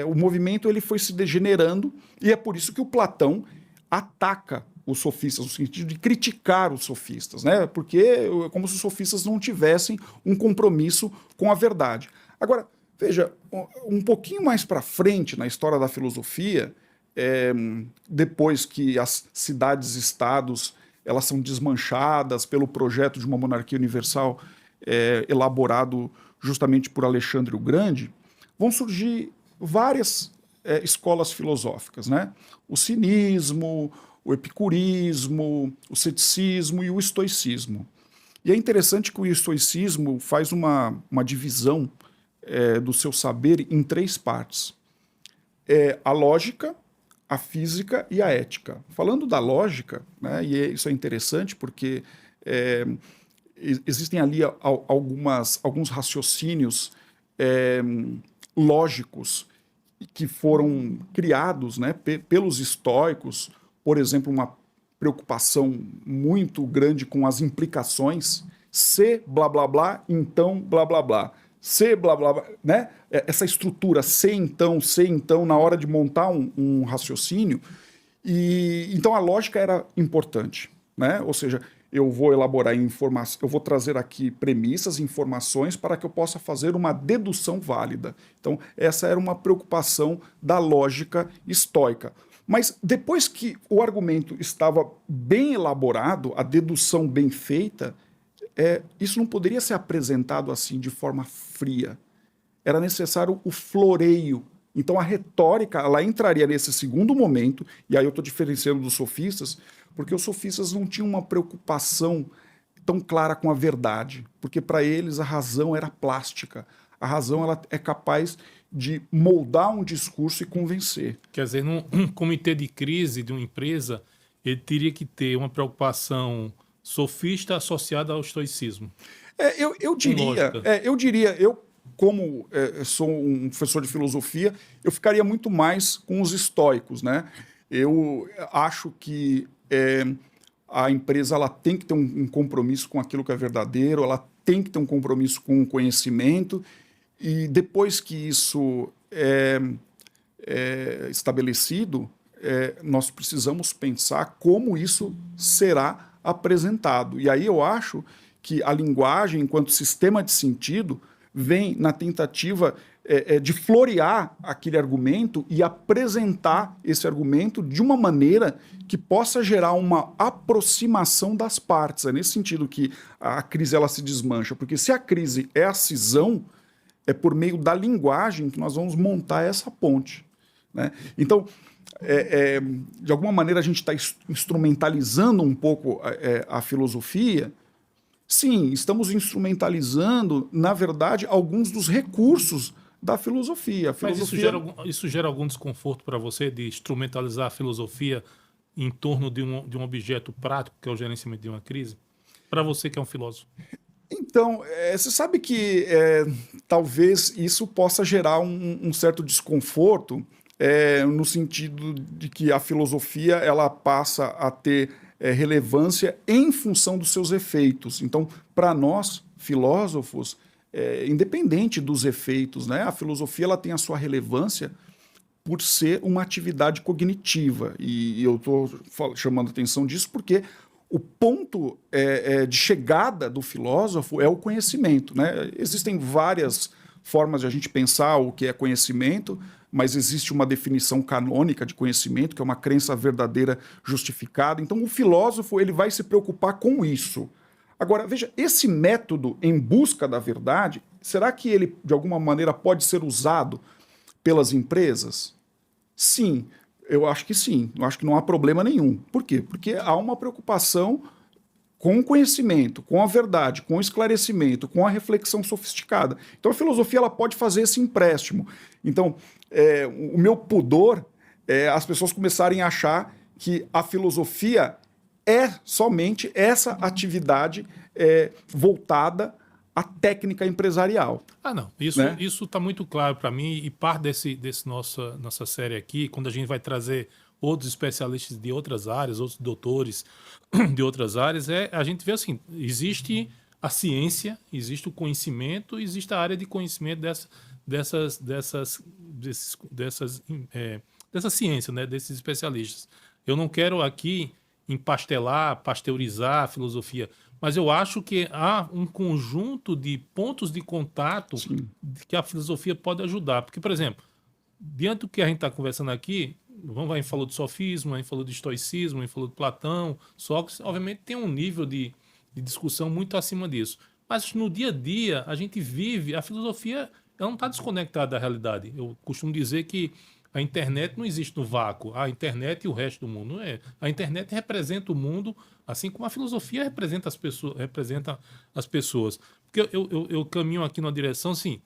o movimento ele foi se degenerando e é por isso que o Platão ataca os sofistas, no sentido de criticar os sofistas, né? Porque é como se os sofistas não tivessem um compromisso com a verdade. Agora, veja, um pouquinho mais para frente na história da filosofia, depois que as cidades-estados elas são desmanchadas pelo projeto de uma monarquia universal elaborado justamente por Alexandre o Grande, vão surgir várias escolas filosóficas, né? O cinismo, o epicurismo, o ceticismo e o estoicismo. E é interessante que o estoicismo faz uma divisão do seu saber em três partes. A lógica, a física e a ética. Falando da lógica, né, e isso é interessante porque existem ali alguns raciocínios lógicos que foram criados, né, pelos estoicos, por exemplo, uma preocupação muito grande com as implicações, se blá blá blá, então blá blá blá. Se blá blá blá, né? Essa estrutura se então, na hora de montar um raciocínio. E então a lógica era importante, né? Ou seja, eu vou elaborar informações, eu vou trazer aqui premissas, informações para que eu possa fazer uma dedução válida. Então, essa era uma preocupação da lógica estoica. Mas depois que o argumento estava bem elaborado, a dedução bem feita, isso não poderia ser apresentado assim de forma fria. Era necessário o floreio. Então a retórica ela entraria nesse segundo momento, e aí eu estou diferenciando dos sofistas, porque os sofistas não tinham uma preocupação tão clara com a verdade, porque para eles a razão era plástica. A razão ela é capaz de moldar um discurso e convencer. Quer dizer, num comitê de crise de uma empresa, ele teria que ter uma preocupação sofista associada ao estoicismo. Eu diria, como sou um professor de filosofia, eu ficaria muito mais com os estoicos, né? Eu acho que a empresa ela tem que ter um compromisso com aquilo que é verdadeiro, ela tem que ter um compromisso com o conhecimento, e depois que isso é estabelecido, nós precisamos pensar como isso será apresentado. E aí eu acho que a linguagem, enquanto sistema de sentido, vem na tentativa de florear aquele argumento e apresentar esse argumento de uma maneira que possa gerar uma aproximação das partes. É nesse sentido que a crise ela se desmancha, porque se a crise é a cisão, é por meio da linguagem que nós vamos montar essa ponte, né? Então, de alguma maneira, a gente está instrumentalizando um pouco a filosofia. Sim, estamos instrumentalizando, na verdade, alguns dos recursos da filosofia. Mas isso gera algum desconforto para você de instrumentalizar a filosofia em torno de um objeto prático, que é o gerenciamento de uma crise? Para você que é um filósofo. Então, você sabe que talvez isso possa gerar um certo desconforto, no sentido de que a filosofia ela passa a ter relevância em função dos seus efeitos. Então, para nós, filósofos, independente dos efeitos, né, a filosofia ela tem a sua relevância por ser uma atividade cognitiva. E eu estou chamando a atenção disso porque o ponto de chegada do filósofo é o conhecimento, né? Existem várias formas de a gente pensar o que é conhecimento, mas existe uma definição canônica de conhecimento, que é uma crença verdadeira justificada. Então, o filósofo ele vai se preocupar com isso. Agora, veja, esse método em busca da verdade, será que ele, de alguma maneira, pode ser usado pelas empresas? Sim, eu acho que sim. Eu acho que não há problema nenhum. Por quê? Porque há uma preocupação com o conhecimento, com a verdade, com o esclarecimento, com a reflexão sofisticada. Então a filosofia ela pode fazer esse empréstimo. Então, o meu pudor é as pessoas começarem a achar que a filosofia é somente essa atividade voltada à técnica empresarial. Ah, não. Isso está muito claro para mim, e parte desse nossa série aqui, quando a gente vai trazer outros especialistas de outras áreas, outros doutores de outras áreas, a gente vê assim, existe a ciência, existe o conhecimento, existe a área de conhecimento dessa ciência, né, desses especialistas. Eu não quero aqui pasteurizar a filosofia, mas eu acho que há um conjunto de pontos de contato que a filosofia pode ajudar. Porque, por exemplo, diante do que a gente está conversando aqui, a gente falou de sofismo, a gente falou de estoicismo, a gente falou de Platão, Sócrates, obviamente tem um nível de discussão muito acima disso. Mas no dia a dia, a gente vive, a filosofia ela não está desconectada da realidade. Eu costumo dizer que a internet não existe no vácuo. A internet e o resto do mundo não é. A internet representa o mundo, assim como a filosofia representa as pessoas. Porque eu caminho aqui numa direção, assim,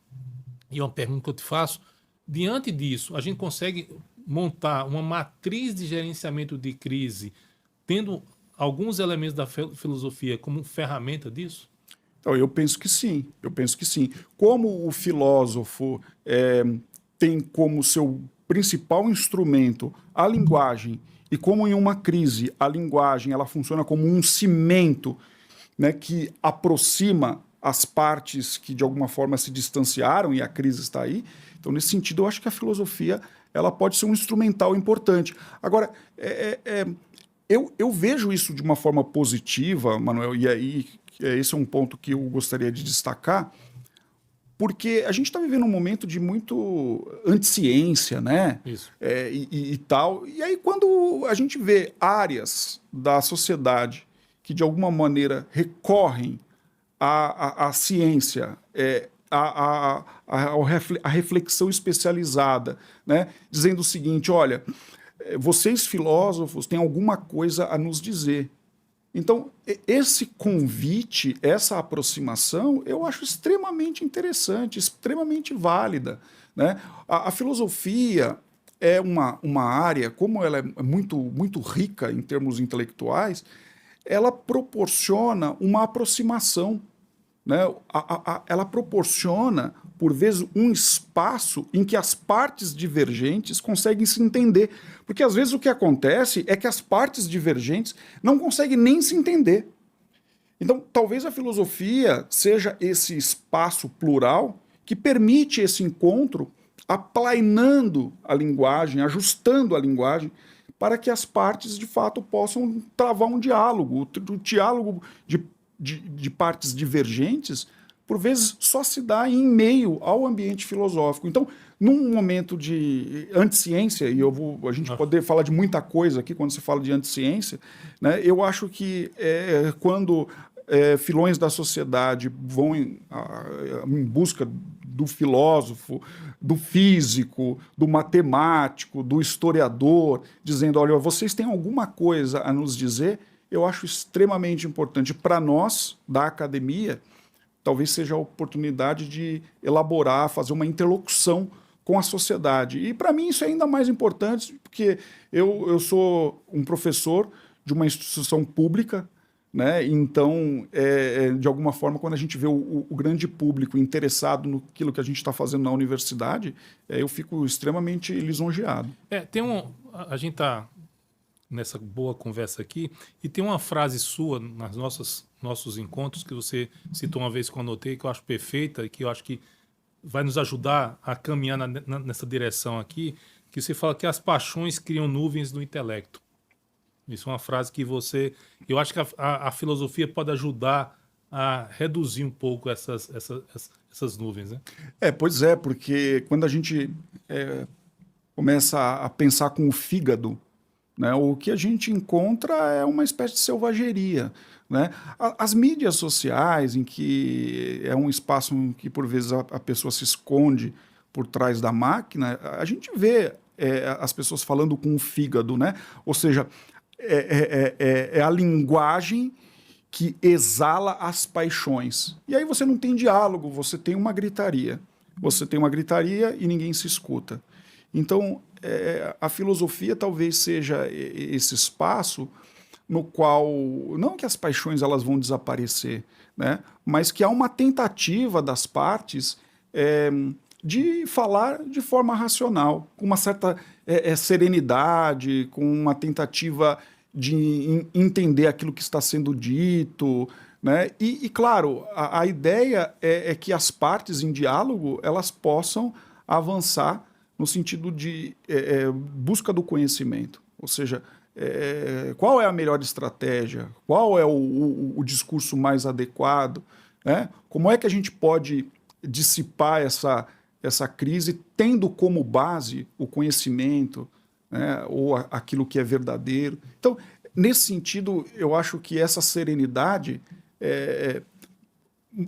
e uma pergunta que eu te faço, diante disso, a gente consegue montar uma matriz de gerenciamento de crise, tendo alguns elementos da filosofia como ferramenta disso? Então, eu penso que sim. Como o filósofo tem como seu principal instrumento a linguagem, e como em uma crise a linguagem ela funciona como um cimento, né, que aproxima as partes que de alguma forma se distanciaram e a crise está aí. Então, nesse sentido, eu acho que a filosofia ela pode ser um instrumental importante. Agora, eu vejo isso de uma forma positiva, Manuel, e aí esse é um ponto que eu gostaria de destacar. porque a gente está vivendo um momento de muito anticiência, né? Isso. E tal. E aí, quando a gente vê áreas da sociedade que, de alguma maneira, recorrem à ciência, à reflexão especializada, né? Dizendo o seguinte, olha, vocês filósofos têm alguma coisa a nos dizer. Então, esse convite, essa aproximação, eu acho extremamente interessante, extremamente válida, né? A filosofia é uma área, como ela é muito rica em termos intelectuais, ela proporciona uma aproximação, né? Ela proporciona, por vezes, um espaço em que as partes divergentes conseguem se entender. Porque, às vezes, o que acontece é que as partes divergentes não conseguem nem se entender. Então, talvez a filosofia seja esse espaço plural que permite esse encontro, aplainando a linguagem, ajustando a linguagem, para que as partes, de fato, possam travar um diálogo. O diálogo de partes divergentes, por vezes, só se dá em meio ao ambiente filosófico. Então, num momento de anticiência, e a gente poder falar de muita coisa aqui quando se fala de anticiência, né, eu acho que quando filões da sociedade vão em busca do filósofo, do físico, do matemático, do historiador, dizendo, olha, vocês têm alguma coisa a nos dizer, eu acho extremamente importante para nós, da academia, talvez seja a oportunidade de elaborar, fazer uma interlocução com a sociedade. E para mim isso é ainda mais importante, porque eu sou um professor de uma instituição pública, né? Então, de alguma forma, quando a gente vê o grande público interessado naquilo que a gente está fazendo na universidade, eu fico extremamente lisonjeado. A gente está nessa boa conversa aqui, e tem uma frase sua nas nossos encontros que você citou uma vez que eu anotei, que eu acho perfeita e que eu acho que vai nos ajudar a caminhar nessa direção aqui, que você fala que as paixões criam nuvens do intelecto. Isso é uma frase que eu acho que a filosofia pode ajudar a reduzir um pouco essas nuvens, né? Pois é, porque quando a gente começa a pensar com o fígado, né, o que a gente encontra é uma espécie de selvageria, né? As mídias sociais, em que é um espaço em que, por vezes, a pessoa se esconde por trás da máquina, a gente vê as pessoas falando com o fígado, né? Ou seja, é a linguagem que exala as paixões. E aí você não tem diálogo, você tem uma gritaria. Você tem uma gritaria e ninguém se escuta. Então, a filosofia talvez seja esse espaço no qual, não que as paixões elas vão desaparecer, né, mas que há uma tentativa das partes de falar de forma racional, com uma certa serenidade, com uma tentativa de entender aquilo que está sendo dito, né? E claro, a ideia é que as partes em diálogo elas possam avançar no sentido de busca do conhecimento, ou seja, qual é a melhor estratégia, qual é o discurso mais adequado, né? Como é que a gente pode dissipar essa crise tendo como base o conhecimento, né? Ou aquilo que é verdadeiro. Então, nesse sentido, eu acho que essa serenidade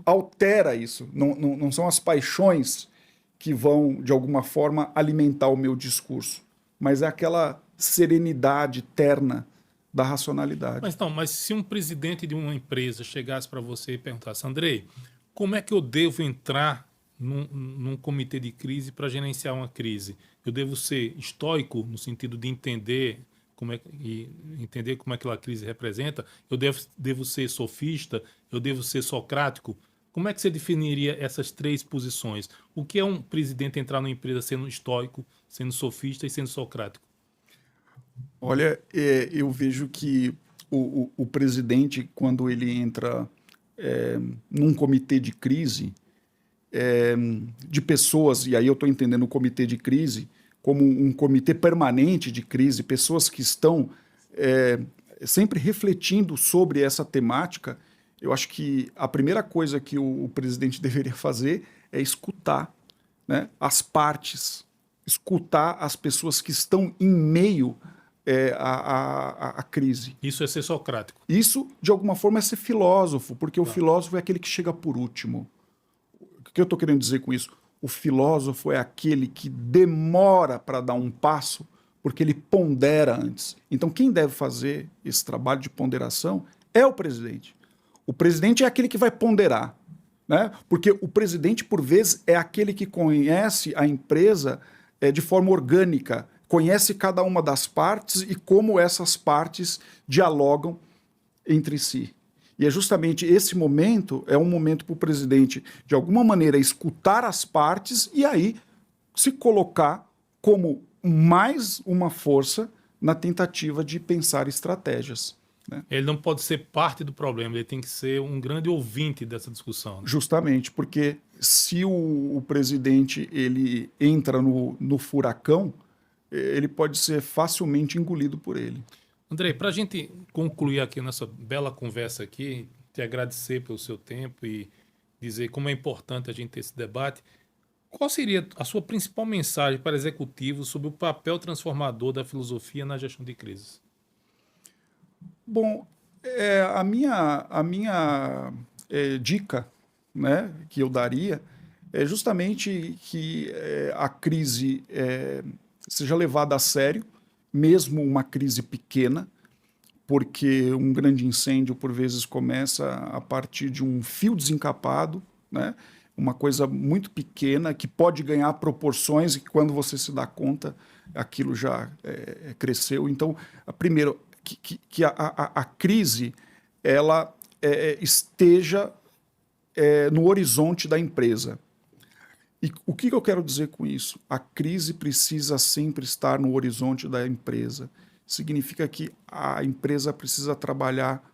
altera isso, não são as paixões que vão, de alguma forma, alimentar o meu discurso, mas é aquela serenidade terna da racionalidade. Mas se um presidente de uma empresa chegasse para você e perguntasse, Andrei, como é que eu devo entrar num comitê de crise para gerenciar uma crise? Eu devo ser estoico no sentido de entender como aquela crise representa? Eu devo ser sofista? Eu devo ser socrático? Como é que você definiria essas três posições? O que é um presidente entrar numa empresa sendo estoico, sendo sofista e sendo socrático? Olha, eu vejo que o presidente, quando ele entra num comitê de crise, de pessoas, e aí eu estou entendendo o comitê de crise como um comitê permanente de crise, pessoas que estão sempre refletindo sobre essa temática. Eu acho que a primeira coisa que o presidente deveria fazer é escutar, né, as partes, escutar as pessoas que estão em meio à crise. Isso é ser socrático. Isso, de alguma forma, é ser filósofo, porque o filósofo é aquele que chega por último. O que eu estou querendo dizer com isso? O filósofo é aquele que demora para dar um passo, porque ele pondera antes. Então, quem deve fazer esse trabalho de ponderação é o presidente. O presidente é aquele que vai ponderar, né? Porque o presidente, por vezes, é aquele que conhece a empresa de forma orgânica, conhece cada uma das partes e como essas partes dialogam entre si. E é justamente esse momento, é um momento para o presidente, de alguma maneira, escutar as partes e aí se colocar como mais uma força na tentativa de pensar estratégias, né? Ele não pode ser parte do problema, ele tem que ser um grande ouvinte dessa discussão, né? Justamente, porque se o presidente ele entra no furacão, ele pode ser facilmente engolido por ele. Andrei, para a gente concluir aqui nessa bela conversa aqui, te agradecer pelo seu tempo e dizer como é importante a gente ter esse debate, qual seria a sua principal mensagem para executivos sobre o papel transformador da filosofia na gestão de crises? Bom, a minha dica, né, que eu daria é justamente que a crise seja levada a sério, mesmo uma crise pequena, porque um grande incêndio, por vezes, começa a partir de um fio desencapado, né? Uma coisa muito pequena que pode ganhar proporções e que, quando você se dá conta, aquilo já cresceu. Então, primeiro, que a crise ela esteja no horizonte da empresa. E o que eu quero dizer com isso? A crise precisa sempre estar no horizonte da empresa. Significa que a empresa precisa trabalhar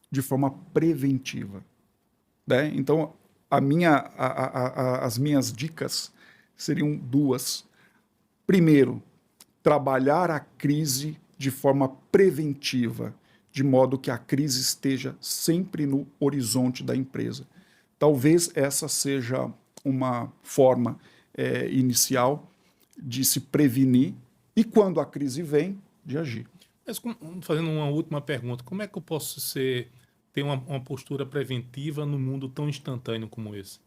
de forma preventiva, né? Então, as minhas dicas seriam duas. Primeiro, trabalhar a crise de forma preventiva, de modo que a crise esteja sempre no horizonte da empresa. Talvez essa seja uma forma inicial de se prevenir e, quando a crise vem, de agir. Mas, fazendo uma última pergunta, como é que eu posso ter uma postura preventiva num mundo tão instantâneo como esse?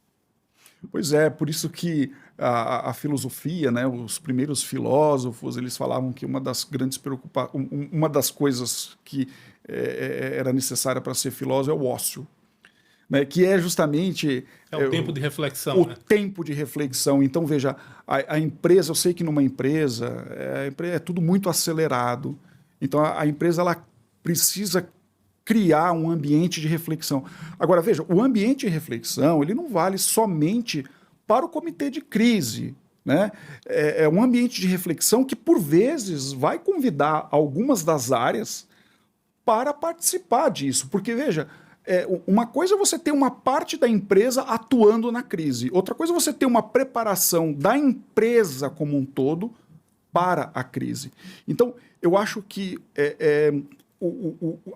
Pois é, por isso que a filosofia, né, os primeiros filósofos, eles falavam que uma das grandes preocupações, uma das coisas que era necessária para ser filósofo é o ócio, né, que é justamente o tempo de reflexão. O tempo de reflexão. Então, veja, a empresa, eu sei que numa empresa é tudo muito acelerado. Então, a empresa ela precisa criar um ambiente de reflexão. Agora, veja, o ambiente de reflexão ele não vale somente para o comitê de crise, né? É um ambiente de reflexão que, por vezes, vai convidar algumas das áreas para participar disso. Porque, veja, uma coisa é você ter uma parte da empresa atuando na crise, outra coisa é você ter uma preparação da empresa como um todo para a crise. Então, eu acho que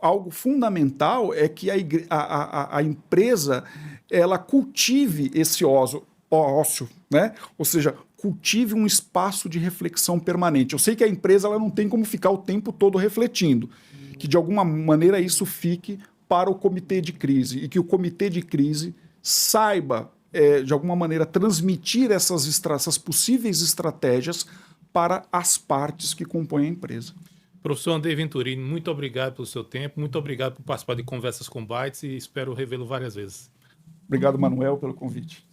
algo fundamental é que a empresa ela cultive esse ócio, né? Ou seja, cultive um espaço de reflexão permanente. Eu sei que a empresa ela não tem como ficar o tempo todo refletindo, que de alguma maneira isso fique para o comitê de crise e que o comitê de crise saiba, de alguma maneira, transmitir essas possíveis estratégias para as partes que compõem a empresa. Professor Andrei Venturini, muito obrigado pelo seu tempo, muito obrigado por participar de Conversas com Bytes e espero revê-lo várias vezes. Obrigado, Manuel, pelo convite.